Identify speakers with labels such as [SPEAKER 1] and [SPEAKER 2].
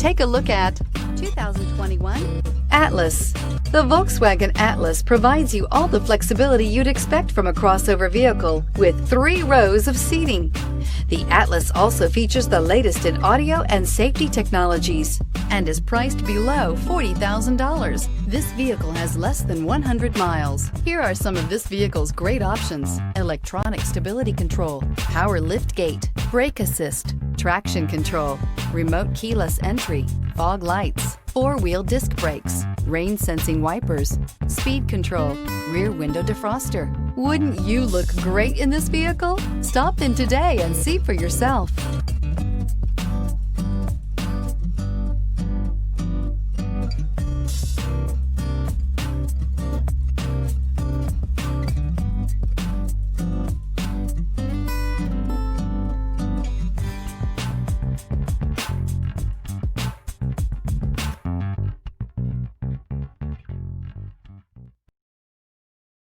[SPEAKER 1] Take a look at 2021 Atlas. The Volkswagen Atlas provides you all the flexibility you'd expect from a crossover vehicle with 3 rows of seating. The Atlas also features the latest in audio and safety technologies and is priced below $40,000. This vehicle has less than 100 miles. Here are some of this vehicle's great options: electronic stability control, power lift gate, brake assist, traction control, remote keyless entry, fog lights, 4-wheel disc brakes, rain sensing wipers, speed control, rear window defroster. Wouldn't you look great in this vehicle? Stop in today and see for yourself.